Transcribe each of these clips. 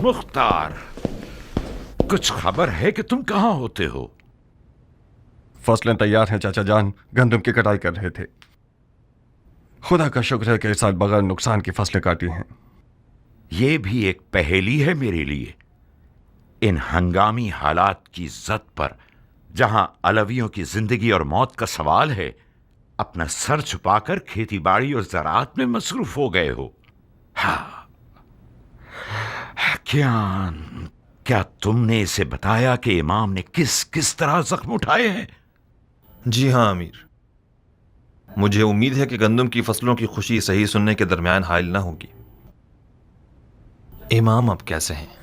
मुख्तार, कुछ खबर है कि तुम कहाँ होते हो? फसलें तैयार हैं चाचा जान, गंदम की कटाई कर रहे थे। खुदा का शुक्र है कि इस साल बगैर नुकसान की फसलें काटी हैं। ये भी एक पहेली है मेरे लिए। इन हंगामी हालात की इज्जत पर, जहां अलवियों की जिंदगी और मौत का सवाल है, अपना सर छुपाकर खेती बाड़ी और ज़राअत में मसरूफ हो गए हो। हाँ, क्या तुमने इसे बताया कि इमाम ने किस किस तरह जख्म उठाए हैं? जी हाँ अमीर, मुझे उम्मीद है कि गंदम की फसलों की खुशी सही सुनने के दरमियान हायल ना होगी। इमाम अब कैसे हैं?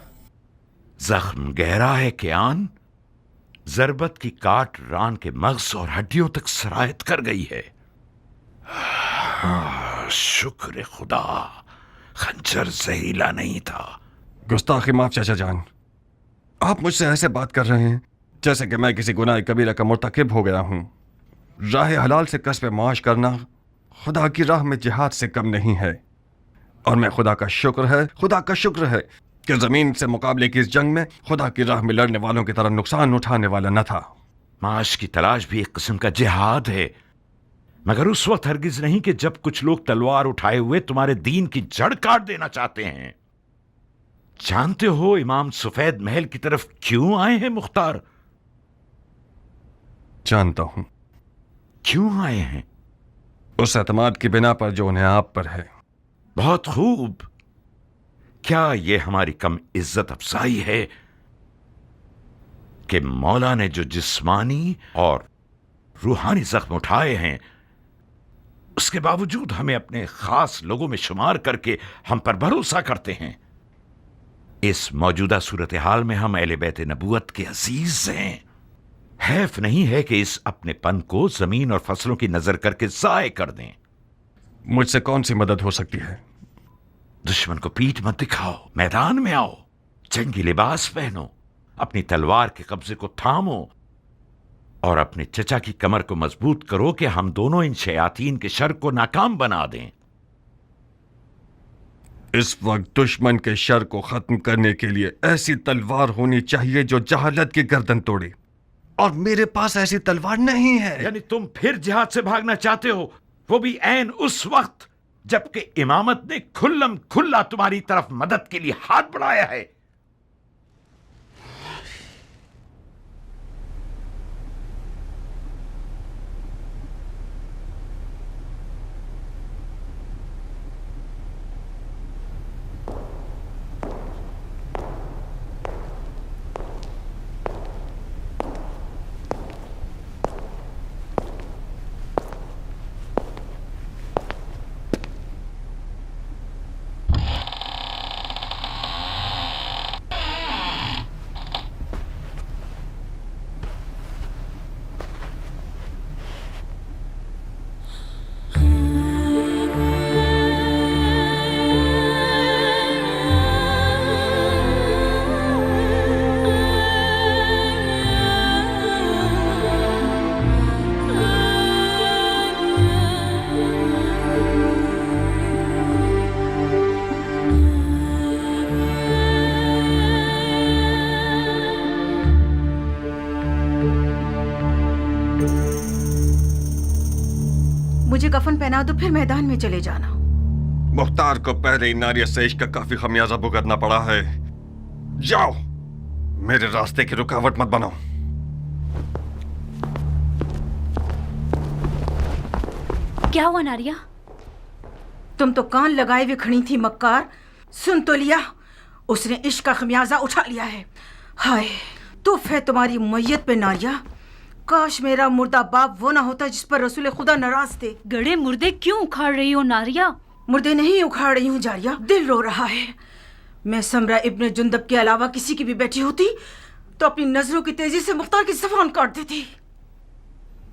जख्म गहरा है कियान। जरबत की काट रान के मग़ज़ और हड्डियों तक सरायत कर गई है। शुक्र खुदा, खंजर जहरीला नहीं था। गुस्ताखी माफ चाचा जान, आप मुझसे ऐसे बात कर रहे हैं जैसे कि मैं किसी गुनाह कबीरा का मुर्तकिब हो गया हूं। राह हलाल से कस्ब माश करना खुदा की राह में जिहाद से कम नहीं है। और मैं खुदा का शुक्र है कि जमीन से मुकाबले की इस जंग में खुदा की राह में लड़ने वालों की तरह नुकसान उठाने वाला न था। माश की तलाश भी एक किस्म का जिहाद है, मगर उस वक्त हरगिज नहीं कि जब कुछ लोग तलवार उठाए हुए तुम्हारे दीन की जड़ काट देना चाहते हैं। जानते हो इमाम सफेद महल की तरफ क्यों आए हैं मुख्तार? जानता हूं। क्यों आए हैं? उस एतमाद की बिना पर जो उन्हें आप पर है। बहुत खूब। क्या यह हमारी कम इज्जत अफजाई है कि मौला ने जो जिस्मानी और रूहानी जख्म उठाए हैं, उसके बावजूद हमें अपने खास लोगों में शुमार करके हम पर भरोसा करते हैं। इस मौजूदा सूरत हाल में हम अहले बैत नबूवत के अजीज हैं। हैफ नहीं है कि इस अपनेपन को जमीन और फसलों की नजर करके जाय कर दें। मुझसे कौन सी मदद हो सकती है? दुश्मन को पीठ मत दिखाओ, मैदान में आओ, जंगी लिबास पहनो, अपनी तलवार के कब्जे को थामो और अपने चचा की कमर को मजबूत करो कि हम दोनों इन शयातीन के शर को नाकाम बना दें। इस वक्त दुश्मन के शर को खत्म करने के लिए ऐसी तलवार होनी चाहिए जो जहालत की गर्दन तोड़े, और मेरे पास ऐसी तलवार नहीं है। यानी तुम फिर जिहाद से भागना चाहते हो, वो भी ऐन उस वक्त जबकि इमामत ने खुल्लम खुल्ला तुम्हारी तरफ मदद के लिए हाथ बढ़ाया है। मुझे कफन पहना दो, फिर मैदान में चले जाना। मुख्तार को पहले नारिया से इश्क का काफी खमियाजा भुगतना पड़ा है। जाओ, मेरे रास्ते की रुकावट मत बनाओ। क्या हुआ नारिया? तुम तो कान लगाए हुए खड़ी थी मक्कार। सुन तो लिया, उसने इश्क का खमियाजा उठा लिया है। हाय तुफ है तुम्हारी मैयत पे नारिया। काश मेरा मुर्दा बाप वो ना होता जिस पर रसूल खुदा नाराज थे। गड़े मुर्दे क्यों उखाड़ रही हो नारिया? मुर्दे नहीं उखाड़ रही हूँ जारिया, दिल रो रहा है। मैं समरा इब्ने जुंदब के अलावा किसी की भी बैठी होती तो अपनी नजरों की तेजी से मुख्तार की ज़बान काट देती।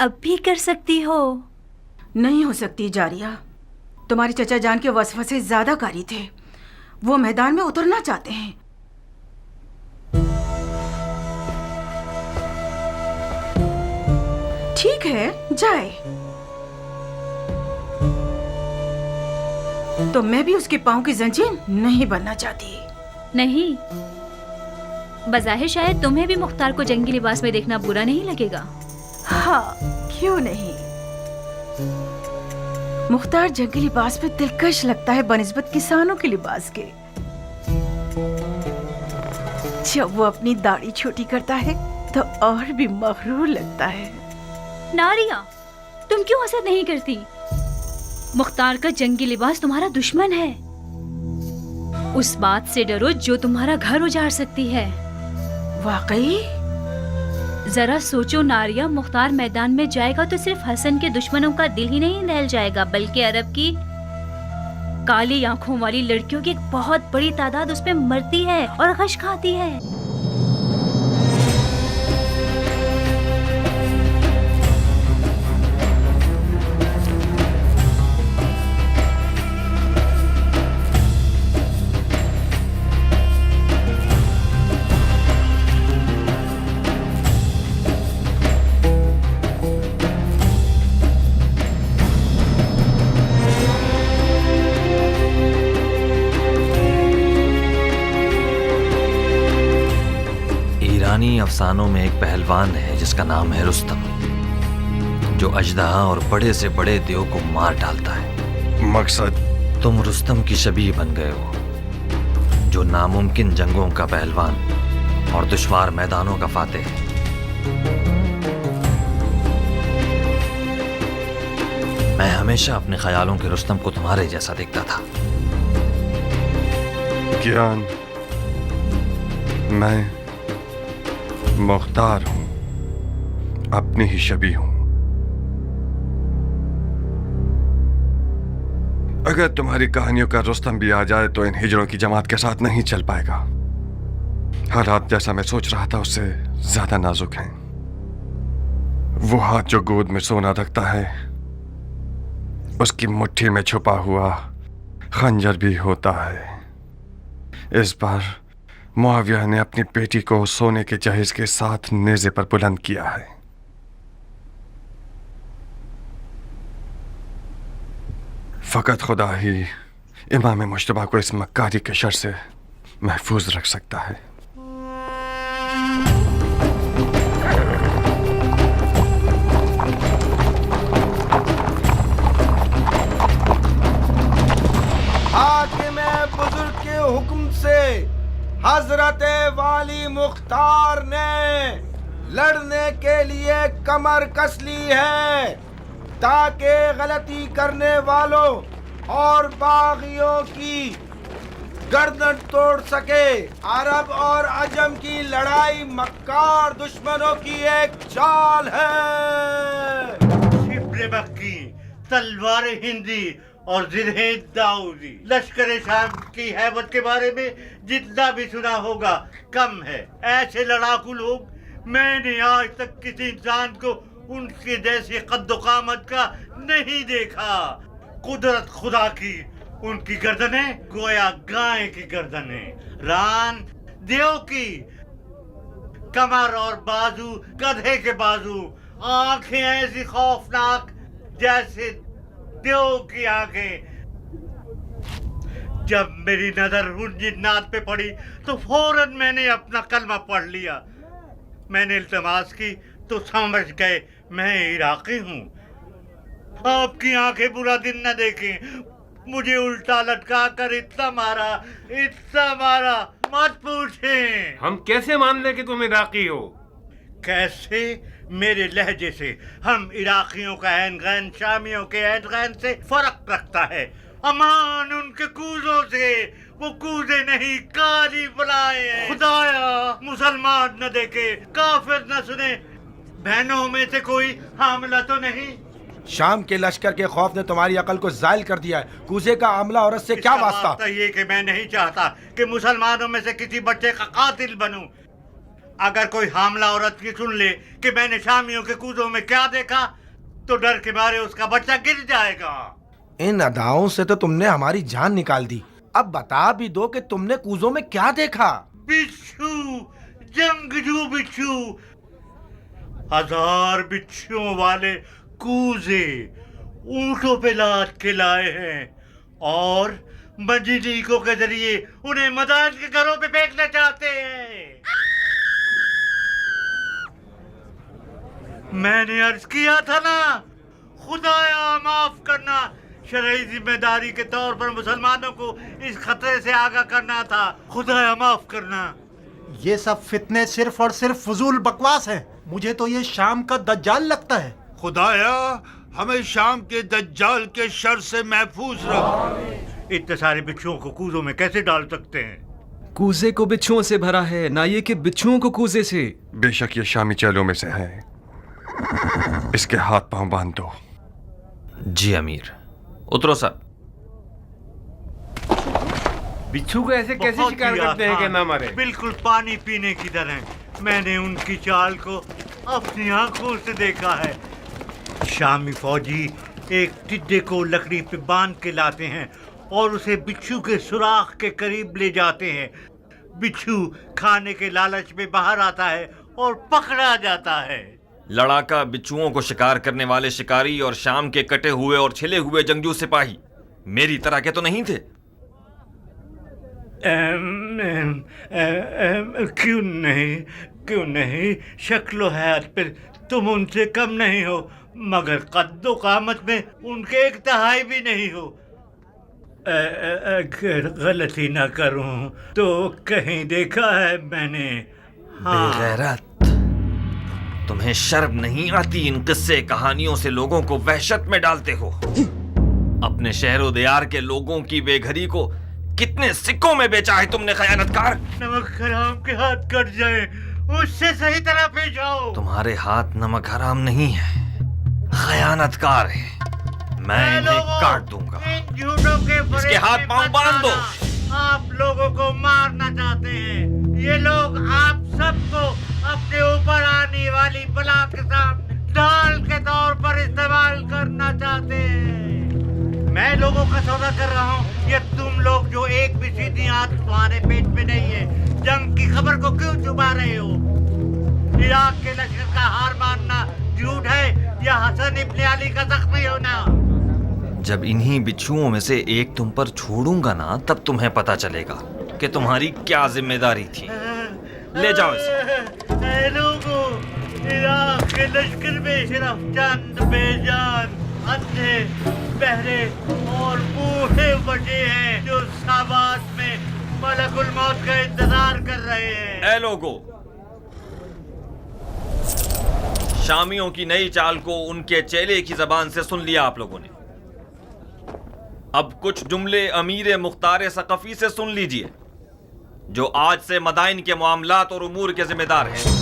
अब भी कर सकती हो। नहीं हो सकती जारिया, तुम्हारे चचा जान के वसवसे ज्यादा कारी थे। वो मैदान में उतरना चाहते हैं। ठीक है जाए, तो मैं भी उसके पांव की जंजीर नहीं बनना चाहती। नहीं, बज़ाहिर शायद तुम्हें भी मुख्तार को जंगी लिबास में देखना बुरा नहीं लगेगा। हाँ, क्यों नहीं। मुख्तार जंगी लिबास में दिलकश लगता है बनिस्बत किसानों के लिबास के। जब वो अपनी दाढ़ी छोटी करता है तो और भी मगरूर लगता है। नारिया, तुम क्यों असर नहीं करती? मुख्तार का जंगी लिबास तुम्हारा दुश्मन है। उस बात से डरो जो तुम्हारा घर उजाड़ सकती है। वाकई? जरा सोचो नारिया, मुख्तार मैदान में जाएगा तो सिर्फ हसन के दुश्मनों का दिल ही नहीं दहल जाएगा, बल्कि अरब की काली आंखों वाली लड़कियों की एक बहुत बड़ी तादाद उस पे मरती है और गश खाती है। ईरानी अफसानों में एक पहलवान है जिसका नाम है रुस्तम, जो अजदहा और बड़े से बड़े देव को मार डालता है। मकसद? तुम रुस्तम की शबीह बन गए हो, जो नामुमकिन जंगों का पहलवान और दुश्वार मैदानों का फातेह है। मैं हमेशा अपने ख्यालों के रुस्तम को तुम्हारे जैसा देखता था। ज्ञान, मैं मुख्तार हूं, अपनी ही शबीह हूं। अगर तुम्हारी कहानियों का रुस्तम भी आ जाए तो इन हिजड़ों की जमात के साथ नहीं चल पाएगा। हालात जैसा मैं सोच रहा था उससे ज्यादा नाजुक हैं। वो हाथ जो गोद में सोना रखता है, उसकी मुट्ठी में छुपा हुआ खंजर भी होता है। इस बार मुआविया ने अपनी बेटी को सोने के जहेज के साथ नेज़े पर बुलंद किया है। फकत खुदा ही इमाम मुश्तबा को इस मक्कारी के शर से महफूज रख सकता है। हाकिम बुजुर्ग के हुक्म से हजरत वाली मुख्तार ने लड़ने के लिए कमर कस ली है, ताकि गलती करने वालों और बागियों की गर्दन तोड़ सके। अरब और अजम की लड़ाई मक्कार दुश्मनों की एक चाल है। शिब्र मक्की, तलवार हिंदी और जिन्हें दाऊदी। लश्कर शाम की हैबत के बारे में जितना भी सुना होगा कम है। ऐसे लड़ाकू लोग मैंने आज तक किसी इंसान को उनके जैसे कद्दो कामत का नहीं देखा। कुदरत खुदा की, उनकी गर्दनें गोया गाय की गर्दनें, रान देव की, कमर और बाजू गधे के बाजू, आंखें ऐसी खौफनाक जैसे देव की आंखें। जब मेरी नजर उन जिन्नात पे पड़ी तो फौरन मैंने अपना कलमा पढ़ लिया। मैंने इल्तमास की तो समझ गए मैं इराकी हूँ। आपकी आंखें बुरा दिन न देखें। मुझे उल्टा लटका कर इतना मारा, मत पूछें। हम कैसे मान लें कि तुम इराकी हो? कैसे? मेरे लहजे से। हम इराकियों का ऐन गैन शामियों के ऐन गैन से फर्क रखता है। अमान उनके कूजों से, वो कूजे नहीं काली बुलाए हैं। खुदाया मुसलमान न देखे, काफिर न सुने, बहनों में से कोई हामला तो नहीं? शाम के लश्कर के खौफ ने तुम्हारी अकल को जायल कर दिया है। कूजे का आमला औरत से क्या वास्ता? तो ये कि मैं नहीं चाहता कि मुसलमानों में से किसी बच्चे का कातिल बनूं। अगर कोई हामला औरत की सुन ले कि मैंने शामियों के कूजों में क्या देखा तो डर के मारे उसका बच्चा गिर जाएगा। इन अदाओं से तो तुमने हमारी जान निकाल दी। अब बता भी दो कि तुमने कूजों में क्या देखा। बिच्छू, जंगजू बिच्छू, 1000 बिच्छुओं वाले कूजे ऊंटों पे लाद के लाए हैं और मंजीलीकों के जरिए उन्हें मदान के घरों पे फेंकना चाहते हैं। मैंने अर्ज किया था ना, खुदाया माफ करना, शरई जिम्मेदारी के तौर पर मुसलमानों को इस खतरे से आगाह करना था। खुदाया माफ करना। ये सब फितने सिर्फ और सिर्फ फजूल बकवास है। मुझे तो ये शाम का दज्जाल लगता है। खुदाया हमें शाम के दज्जाल के शर से महफूज रख। इतने सारे बिच्छुओं को कूजों में कैसे डाल सकते हैं? कूजे को बिच्छुओं से भरा है, ना ये कि बिच्छुओं को कूजे से। बेशक ये शामी चेलों में से है, इसके हाथ पांव बांध दो। जी अमीर। उतरो साहब। बिच्छू को ऐसे कैसे बहुत शिकार ही करते हैं कि आसान, ना मरे? बिल्कुल पानी पीने की तरह। मैंने उनकी चाल को अपनी आंखों से देखा है। शामी फौजी एक टिड्डे को लकड़ी पे बांध के लाते हैं और उसे बिच्छू के सुराख के करीब ले जाते हैं। बिच्छू खाने के लालच में बाहर आता है और पकड़ा जाता है। लड़ाका बिच्छुओं को शिकार करने वाले शिकारी और शाम के कटे हुए और छिले हुए जंगजू सिपाही मेरी तरह के तो नहीं थे? क्यों नहीं, शक्लो हैत पर तुम उनसे कम नहीं हो, मगर कद्दो कामत में उनके एक तिहाई भी नहीं हो। अगर गलती ना करूं तो कहीं देखा है मैंने। हाँ। बेगैरत, तुम्हें शर्म नहीं आती? इन किस्से कहानियों से लोगों को वहशत में डालते हो। अपने शहरो दियार के लोगों की बेघरी को कितने सिक्कों में बेचा है तुमने, खयानतकार। नमक हराम के हाथ कट जाए, उससे सही तरह पेश आओ। तुम्हारे हाथ नमक हराम नहीं है, खयानतकार है। मैं इन्हें काट दूंगा। इन झूठों के इसके हाथ पांव बांध दो। आप लोगों को मारना चाहते हैं। ये लोग आप सबको अपने ऊपर आने वाली बला के सामने ढाल के तौर पर इस्तेमाल करना चाहते हैं। मैं लोगों का सौदा कर रहा हूँ, ये तुम लोग जो एक भी सीधी आंत तुम्हारे पेट में नहीं है, जंग की खबर को क्यों छुपा रहे हो? इराक के लश्कर का हार मानना झूठ है या हसन इब्ने अली का जख्मी होना? जब इन्हीं बिच्छुओं में से एक तुम पर छोड़ूंगा ना, तब तुम्हें पता चलेगा कि तुम्हारी क्या जिम्मेदारी थी। ले जाओ इसे। लोगों, इराक के लश्कर में सिर्फ चंद बेजान अंधे, बहरे और बूढ़े बचे हैं जो साबात में मलकुल मौत का इंतजार कर रहे हैं। ए लोगों, शामियों की नई चाल को उनके चेले की जबान से सुन लिया आप लोगों ने। अब कुछ जुमले अमीर मुख्तार सकफी से सुन लीजिए, जो आज से मदाइन के मामलात और उमूर के जिम्मेदार हैं।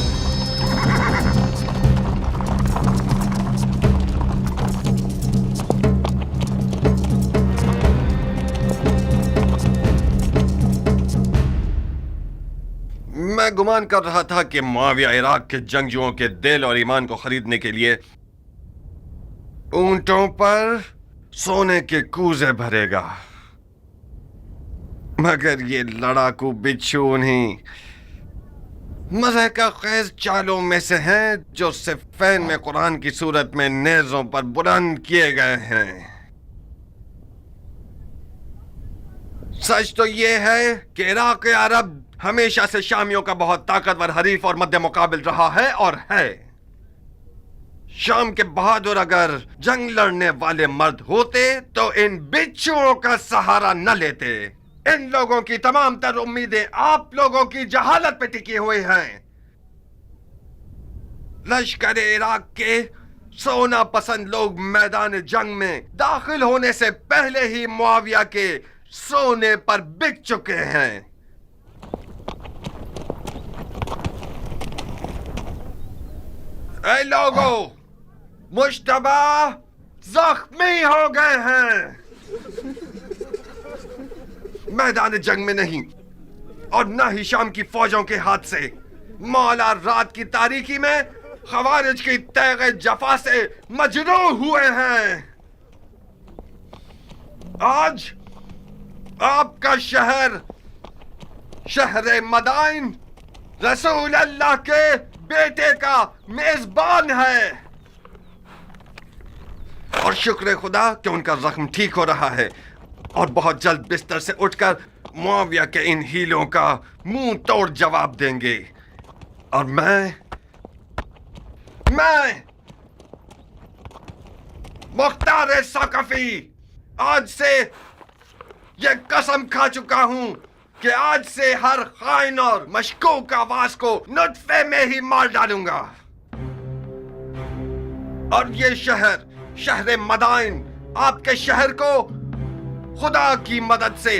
मैं गुमान कर रहा था कि मुआविया इराक के जंगजुओं के दिल और ईमान को खरीदने के लिए ऊंटों पर सोने के कूजे भरेगा, मगर ये लड़ाकू बिच्छू उन्हीं मज़े का खेज चालों में से हैं जो सिफ़ैन में कुरान की सूरत में नेज़ों पर बुलंद किए गए हैं। सच तो ये है कि इराक अरब हमेशा से शामियों का बहुत ताकतवर हरीफ और मध्य मुकाबिल रहा है और है। शाम के बहादुर अगर जंग लड़ने वाले मर्द होते तो इन बिच्छुओं का सहारा न लेते। इन लोगों की तमाम तर उम्मीदें आप लोगों की जहालत पे टिकी हुई हैं। लश्कर इराक के सोना पसंद लोग मैदान जंग में दाखिल होने से पहले ही मुआविया के सोने पर बिक चुके हैं। ऐ लोगों, मुश्तबा जख्मी हो गए हैं, मैदान जंग में नहीं और न ही शाम की फौजों के हाथ से। मौला रात की तारीकी में खवारिज की तैग़ जफा से मजरूह हुए हैं। आज आपका शहर, शहर मदाइन, रसूल अल्लाह के बेटे का मेजबान है और शुक्र खुदा कि उनका जख्म ठीक हो रहा है। और बहुत जल्द बिस्तर से उठकर मुआविया के इन हीलों का मुंह तोड़ जवाब देंगे। और मैं मुख्तार सक़फ़ी आज से ये कसम खा चुका हूं कि आज से हर खाइन और मशकूक आवाज को नुत्फे में ही मार डालूंगा। और ये शहर मदाइन आपके शहर को खुदा की मदद से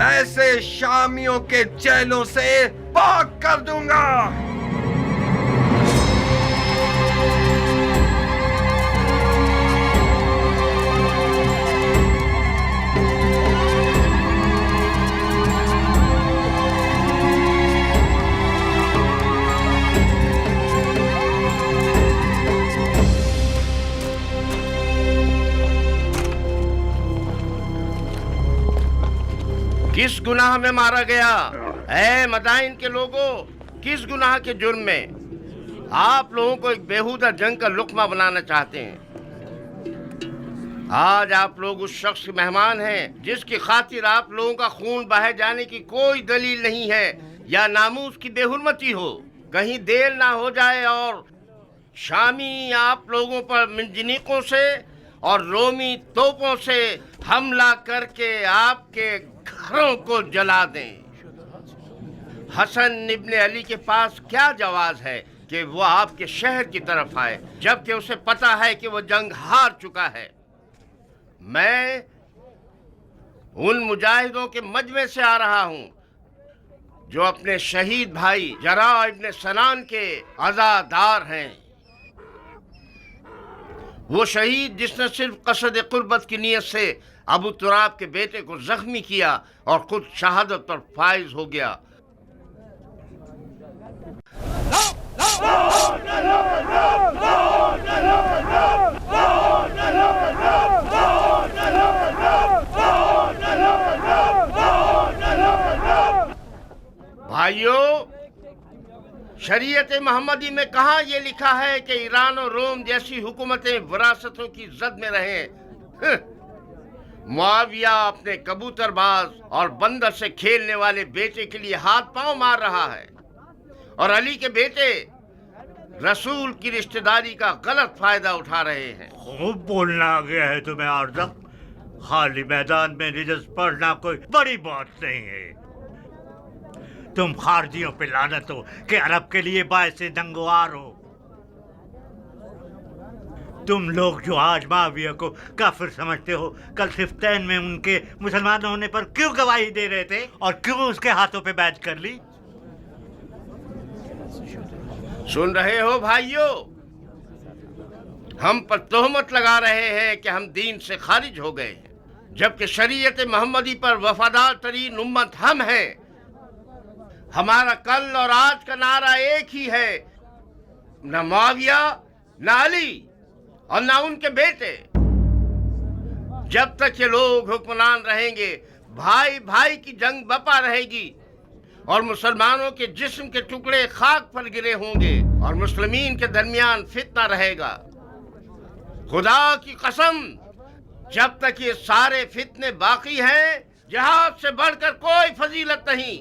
ऐसे शामियों के चेलों से पाक कर दूंगा। किस गुनाह में मारा गया? ऐ मदाइन के लोगों, किस गुनाह के जुर्म में? आप लोगों को एक बेहुदा जंग का लुक्मा बनाना चाहते हैं। आज आप लोग उस शख्स के मेहमान हैं जिसकी खातिर आप लोगों का खून बहाए जाने की कोई दलील नहीं है या नामूस की बेहुरमती हो। कहीं देर ना हो जाए और शामी आप लोगों पर मिंजनीकों से और रोमी तोपों से हमला करके आपके घरों को जला दें। हसन इब्ने अली के पास क्या जवाज है कि वो आपके शहर की तरफ आए जबकि उसे पता है कि वो जंग हार चुका है। मैं उन मुजाहिदों के मजमे से आ रहा हूं जो अपने शहीद भाई जरा इब्ने सनान के अज़ादार हैं। वो शहीद जिसने सिर्फ कसद कुर्बत की नीयत से अबू तुराब के बेटे को जख्मी किया और खुद शहादत पर फाइज हो गया। भाइयों, शरीयत मोहम्मदी में कहाँ ये लिखा है कि ईरान और रोम जैसी हुकूमतें विरासतों की जद में रहें? मुआविया अपने कबूतरबाज और बंदर से खेलने वाले बेटे के लिए हाथ पांव मार रहा है और अली के बेटे रसूल की रिश्तेदारी का गलत फायदा उठा रहे हैं। खूब बोलना आ गया है तुम्हें आरज़म। खाली मैदान में रिजस पढ़ना कोई बड़ी बात नहीं है। तुम खारजियों पे लानत हो कि अरब के लिए बायसे जंगवार हो। तुम लोग जो आज माविया को काफिर समझते हो, कल सिफ्तैन में उनके मुसलमान होने पर क्यों गवाही दे रहे थे और क्यों उसके हाथों पे बैठ कर ली? सुन रहे हो भाइयों, हम पर तोहमत लगा रहे हैं कि हम दीन से खारिज हो गए हैं, जबकि शरीयत मोहम्मदी पर वफादार तरीन उम्मत हम हैं। हमारा कल और आज का नारा एक ही है, न मुआविया, न अली और न उनके बेटे। जब तक ये लोग हुक्मरान रहेंगे, भाई भाई की जंग बपा रहेगी और मुसलमानों के जिस्म के टुकड़े खाक पर गिरे होंगे और मुस्लिमीन के दरमियान फितना रहेगा। खुदा की कसम, जब तक ये सारे फितने बाकी हैं, जिहाद से बढ़कर कोई फजीलत नहीं।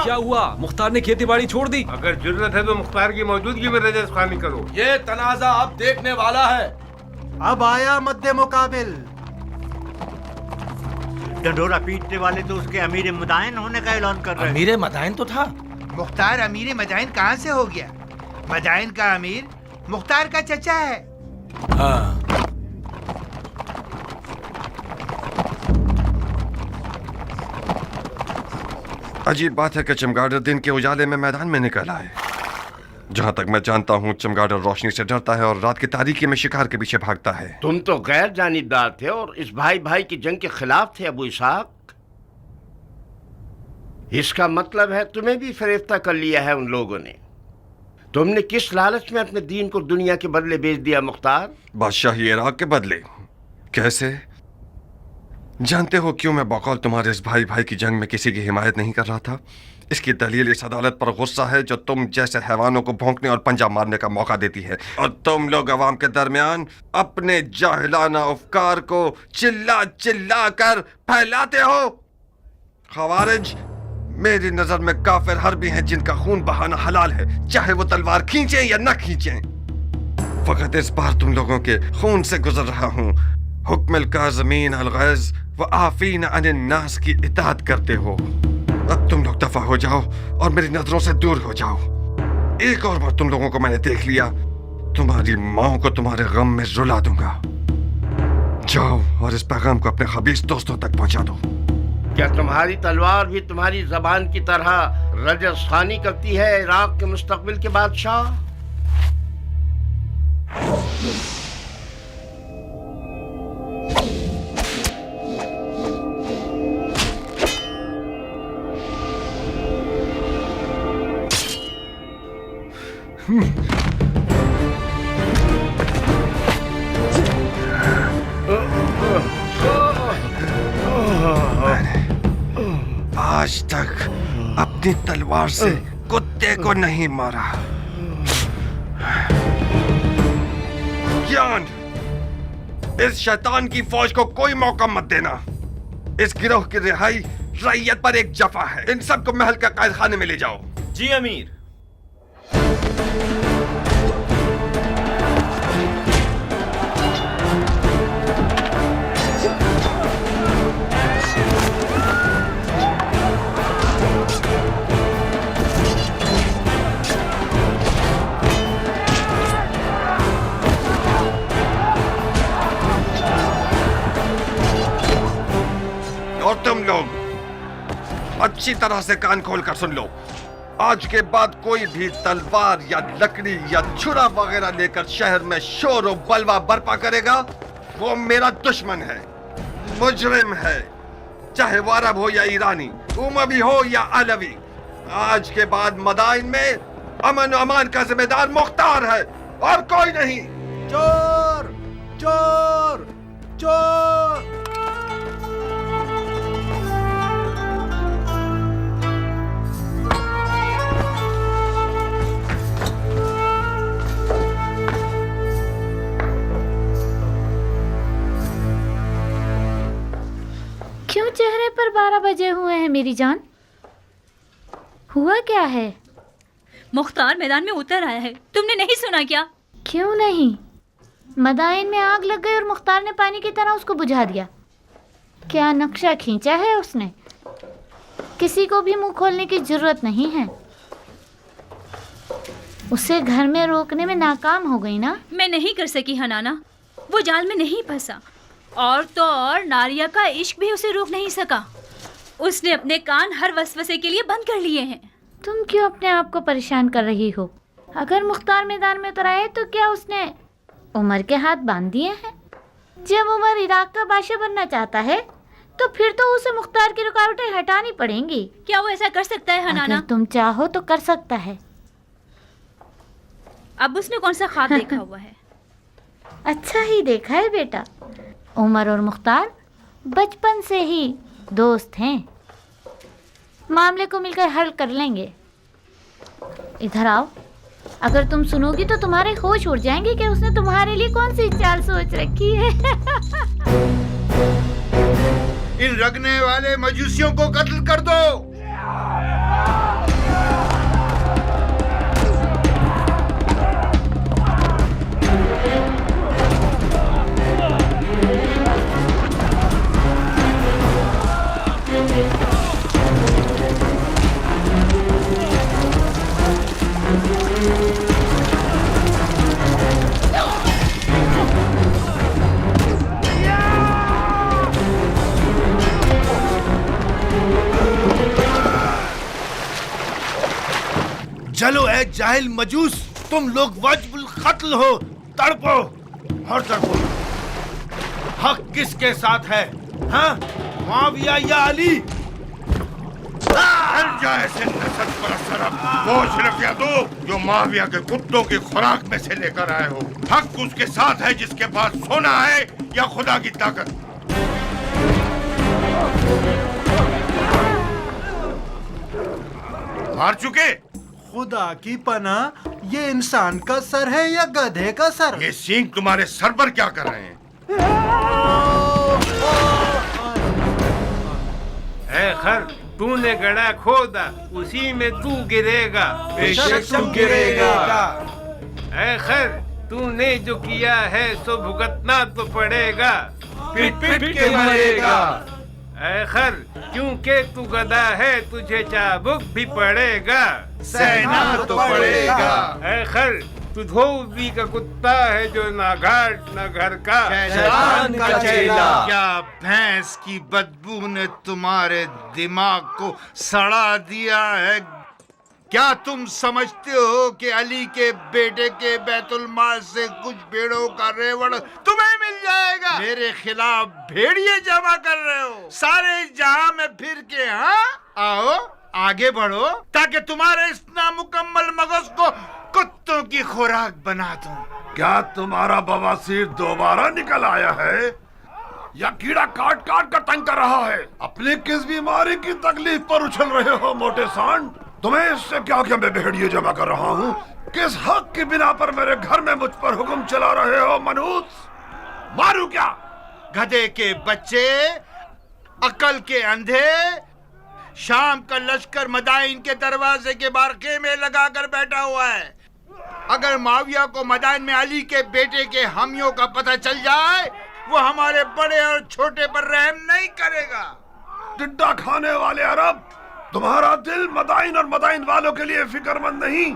क्या हुआ? मुख्तार ने खेती बाड़ी छोड़ दी? अगर जरूरत है तो मुख्तार की मौजूदगी में रजस खानी करो। ये तनाजा अब देखने वाला है। अब आया मद्दे मुकाबिल। डंडोरा पीटने वाले तो उसके अमीर मदाइन होने का ऐलान कर रहे हैं। अमीर मदाइन तो था। मुख्तार अमीर मदाइन कहाँ से हो गया? मदाइन का अमीर मुख्तार का चचा है। हाँ। अजीब बात है कि चमगादड़ दिन के उजाले में मैदान में निकल आए। जहां तक मैं जानता हूं चमगादड़ रोशनी से डरता है और रात की तारीकी में शिकार के पीछे भागता है। तुम तो गैर जानिबदार थे और इस भाई भाई की जंग के खिलाफ थे अबू इसहाक। इसका मतलब है तुम्हें भी फरेफ्ता कर लिया है उन लोगों ने। तुमने किस लालच में अपने दीन को दुनिया के बदले बेच दिया मुख्तार? बादशाही इराक के बदले? कैसे? जानते हो क्यों मैं बकौल तुम्हारे इस भाई भाई की जंग में किसी की हिमायत नहीं कर रहा था? इसकी दलील इस अदालत पर गुस्सा है जो तुम जैसे हैवानों को भौंकने और पंजा मारने का मौका देती है, और तुम लोग अवाम के दरमियान अपने जाहिलाना अफकार को चिल्ला चिल्ला कर फैलाते हो। खवारिज मेरी नजर में काफिर हर्बी हैं जिनका खून बहाना हलाल है, चाहे वो तलवार खींचे या न खींचे। फकत इस बार तुम लोगों के खून से गुजर रहा हूं। हुक्म काज़मीन अल-गैज़ व आफीन अनिन नास की इताअत करते हो। अब तुम लोग दफा हो जाओ और मेरी नजरों से दूर हो जाओ। एक और बार तुम लोगों को मैंने देख लिया, तुम्हारी माँ को तुम्हारे गम में रुला दूंगा। जाओ और इस पैगाम को अपने खबीस दोस्तों तक पहुंचा दो। क्या तुम्हारी तलवार भी तुम्हारी जबान की तरह रजस खानी करती है इराक के मुस्तकबिल के बादशाह? आज तक अपनी तलवार से कुत्ते को नहीं मारा। ज्ञान, इस शैतान की फौज को कोई मौका मत देना। इस गिरोह की रिहाई रैयत पर एक जफा है। इन सबको महल का कैद खाने में ले जाओ। जी अमीर। और तुम लोग अच्छी तरह से कान खोलकर सुन लो। आज के बाद कोई भी तलवार या लकड़ी या छुरा वगैरह लेकर शहर में शोर और बलवा बर्पा करेगा, वो मेरा दुश्मन है, मुजरिम है, चाहे वो अरब हो या ईरानी, उमवी हो या अलवी। आज के बाद मदाइन में अमन और अमान का जिम्मेदार मुख्तार है और कोई नहीं। चोर चोर चोर। क्यों चेहरे पर 12 बजे हुए हैं मेरी जान? हुआ क्या है? मुख्तार मैदान में उतर आया है, तुमने नहीं सुना क्या? क्यों नहीं? मदाइन में आग लग गई और मुख्तार ने पानी की तरह उसको बुझा दिया। क्या नक्शा खींचा है उसने? किसी को भी मुंह खोलने की जरूरत नहीं है। उसे घर में रोकने में नाकाम हो गई ना? मैं नहीं कर सकी हनाना, वो जाल में नहीं फंसा। और तो और नारिया का इश्क भी उसे रोक नहीं सका। उसने अपने कान हर वसवसे के लिए बंद कर लिए हैं। तुम क्यों अपने आप को परेशान कर रही हो? अगर मुख्तार मैदान में उतर आए तो क्या उसने उमर के हाथ बांध दिए हैं? जब उमर इराक का बादशाह बनना चाहता है तो फिर तो उसे मुख्तार की रुकावटें हटानी पड़ेंगी। क्या वो ऐसा कर सकता है हनाना? अगर तुम चाहो तो कर सकता है। अब उसने कौन सा ख्वाब देखा हुआ है? अच्छा ही देखा है बेटा। उमर और मुख्तार बचपन से ही दोस्त हैं। मामले को मिलकर हल कर लेंगे। इधर आओ। अगर तुम सुनोगी तो तुम्हारे होश उड़ जाएंगे कि उसने तुम्हारे लिए कौन सी चाल सोच रखी है। इन रगने वाले मजूसियों को कत्ल कर दो। जलो ए जाहिल मजूस, तुम लोग वाजिबुल कत्ल हो। तड़पो और तड़पो। हक किसके साथ है? हाँ, मुआविया या अली? ऐसे नसर परस्त अरब, वो सिर्फ या दो जो मुआविया के कुत्तों की खुराक में से लेकर आए हो। हक उसके साथ है जिसके पास सोना है या खुदा की ताकत। हार चुके? खुदा की पनाह, ये इंसान का सर है या गधे का सर? ये सींग तुम्हारे सर पर क्या कर रहे हैं? ए खर, तूने गड़ा खोदा, उसी में तू गिरेगा। बेशक तू गिरेगा। ए खर, तूने जो किया है सो भुगतना तो पड़ेगा। पिट पिट के मरेगा। ए खर, क्योंकि तू गधा है तुझे चाबुक भी पड़ेगा। सहना तो पड़ेगा। ए खर, तू धोबी का कुत्ता है जो ना घाट ना घर का। शैतान का चेला। क्या भैंस की बदबू ने तुम्हारे दिमाग को सड़ा दिया है? क्या तुम समझते हो कि अली के बेटे के बैतुल माल से कुछ भेड़ों का रेवड़ तुम्हें मिल जाएगा? मेरे खिलाफ भेड़िए जमा कर रहे हो सारे जहां में फिर के। हाँ, आओ आगे बढ़ो ताकि तुम्हारे इस नामुकम्मल मगज को कुत्तों की खुराक बना दूं। क्या तुम्हारा बवासीर दोबारा निकल आया है या कीड़ा काट काट कर तंग कर रहा है? अपनी किस बीमारी की तकलीफ पर उछल रहे हो मोटे सांड? तुम्हें इससे क्या कि मैं भेड़िए जमा कर रहा हूँ? किस हक की बिना पर मेरे घर में मुझ पर हुक्म चला रहे हो मनहूस? मारू क्या? गधे के बच्चे, अकल के अंधे, शाम का लश्कर मदाइन के दरवाजे के बाहर खेमे लगाकर बैठा हुआ है। अगर माविया को मदाइन में अली के बेटे के हामियों का पता चल जाए, वो हमारे बड़े और छोटे पर रहम नहीं करेगा। टिड्डा खाने वाले अरब, तुम्हारा दिल मदाइन और मदाइन वालों के लिए फिक्रमंद नहीं,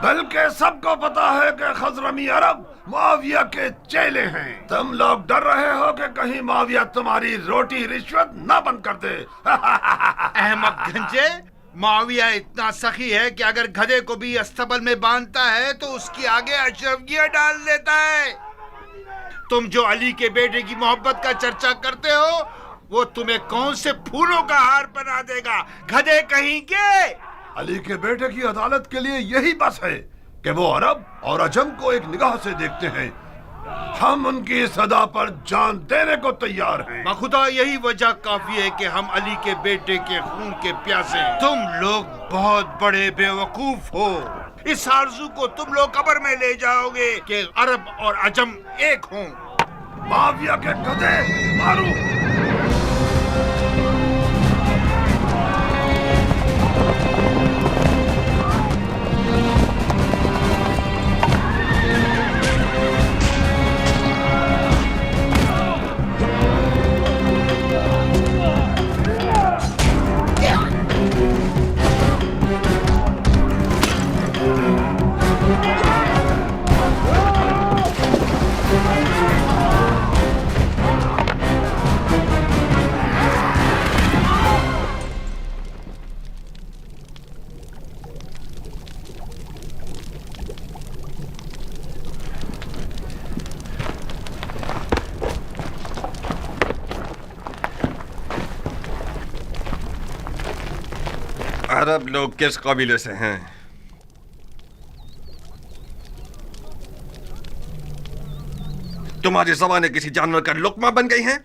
बल्कि सबको पता है कि खजरमी अरब मुआविया के चेले हैं। तुम लोग डर रहे हो कि कहीं मुआविया तुम्हारी रोटी रिश्वत न बंद कर दे। अहमद गंजे, मुआविया इतना सखी है कि अगर गधे को भी अस्तबल में बांधता है तो उसकी आगे अशरफियां डाल देता है। तुम जो अली के बेटे की मोहब्बत का चर्चा करते हो, वो तुम्हें कौन से फूलों का हार बना देगा, गधे कहीं के। अली के बेटे की अदालत के लिए यही बस है कि वो अरब और अजम को एक निगाह से देखते हैं। हम उनकी सदा पर जान देने को तैयार हैं। बखुदा यही वजह काफी है कि हम अली के बेटे के खून के प्यासे हैं। तुम लोग बहुत बड़े बेवकूफ हो। इस आरज़ू को तुम लोग कब्र में ले जाओगे कि अरब और अजम एक हों। मुआविया के गधे, मारो। अरब लोग किस कबीले से हैं? तुम्हारी जबानें किसी जानवर का लुक्मा बन गई हैं?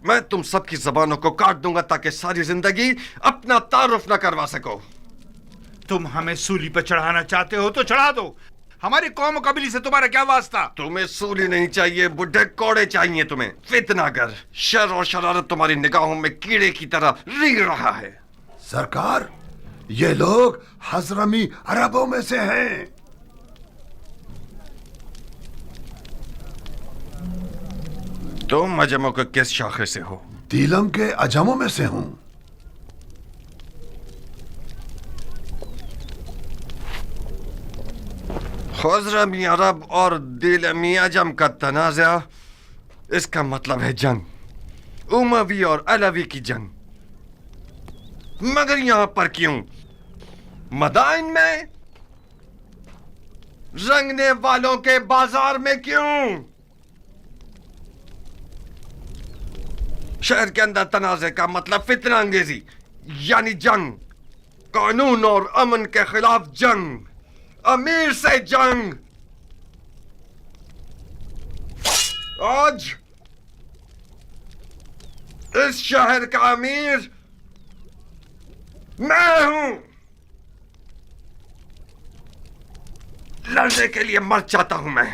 मैं तुम सबकी जबानों को काट दूंगा ताकि सारी जिंदगी अपना तारुफ न करवा सको। तुम हमें सूली पर चढ़ाना चाहते हो तो चढ़ा दो। हमारी कौम कबीले से तुम्हारा क्या वास्ता? तुम्हें सूली नहीं चाहिए, बुढ़े कोड़े चाहिए तुम्हें। फितनागर, शर और शरारत तुम्हारी निगाहों में कीड़े की तरह रींग रहा है। सरकार, ये लोग हजरमी अरबों में से हैं। तुम अजमों के किस शाखे से हो? दीलम के अजमों में से हूं। खजरमी अरब और दिलमी अजम का तनाज़ा, इसका मतलब है जंग, उमवी और अलवी की जंग। मगर यहां पर क्यों? मदाइन में रंगने वालों के बाजार में क्यों? शहर के अंदर तनाज़े का मतलब फितना अंगेजी, यानी जंग, कानून और अमन के खिलाफ जंग, अमीर से जंग। आज इस शहर का अमीर मैं हूं। लड़ने के लिए मर जाता हूं मैं।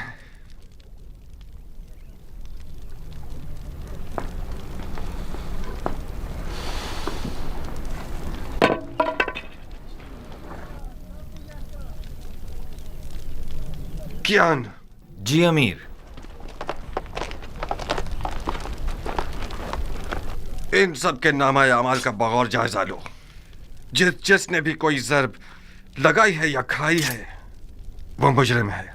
कियान। जी अमीर। इन सब के नामा अमाल का बगौर जायजा लो। जिसने भी कोई ज़र्ब लगाई है या खाई है वो मुजरिम है।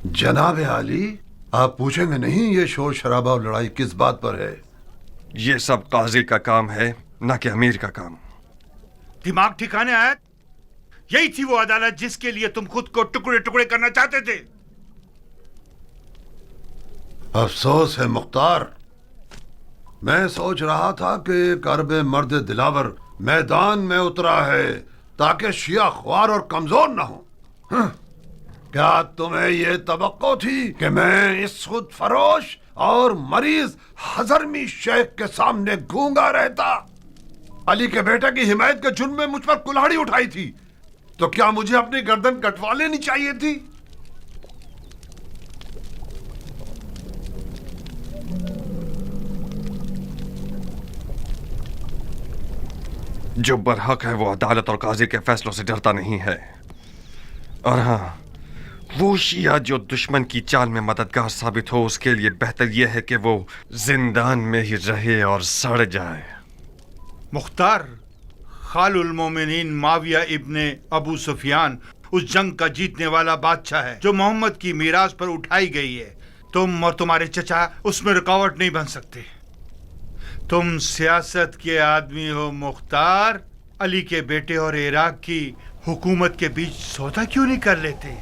जनाब आली, आप पूछेंगे नहीं ये शोर शराबा और लड़ाई किस बात पर है? ये सब काजी का काम है, ना कि अमीर का काम। दिमाग ठिकाने आया? यही थी वो अदालत जिसके लिए तुम खुद को टुकड़े टुकड़े करना चाहते थे। अफसोस है मुख्तार, मैं सोच रहा था कि एक अरब मर्द दिलावर मैदान में उतरा है ताकि शिया ख्वार और कमजोर ना हो। क्या तुम्हें यह तवक्को थी कि मैं इस खुद फरोश और मरीज हजरमी शेख के सामने गूंगा रहता? अली के बेटे की हिमायत के जुर्म में मुझ पर कुल्हाड़ी उठाई थी, तो क्या मुझे अपनी गर्दन कटवा लेनी चाहिए थी? जो बरहक है वो अदालत और काजी के फैसलों से डरता नहीं है। और हाँ, वो शिया जो दुश्मन की चाल में मददगार साबित हो, उसके लिए बेहतर यह है कि वो जिंदान में ही रहे और सड़ जाए। मुख्तार, खालुल मोमिनीन माविया इब्ने अबू सुफियान उस जंग का जीतने वाला बादशाह है जो मोहम्मद की मीरास पर उठाई गई है। तुम और तुम्हारे चचा उसमें रुकावट नहीं बन सकते। तुम सियासत के आदमी हो मुख्तार। अली के बेटे और इराक की हुकूमत के बीच सौदा क्यों नहीं कर लेते?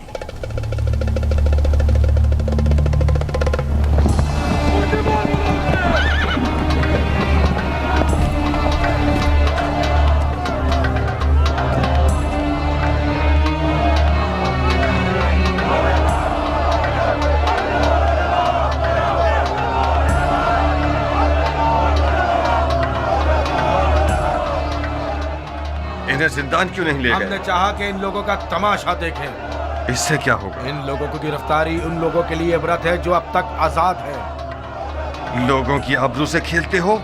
इन्हें जिंदान क्यों नहीं ले गए? हमने चाहा कि इन लोगों का तमाशा देखें। इससे क्या होगा? इन लोगों की गिरफ्तारी उन लोगों के लिए इबरत है जो अब तक आजाद है। लोगों की आबरू से खेलते हो?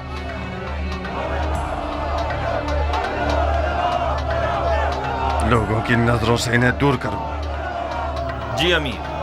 लोगों की नजरों से इन्हें दूर करो। जी अमीर।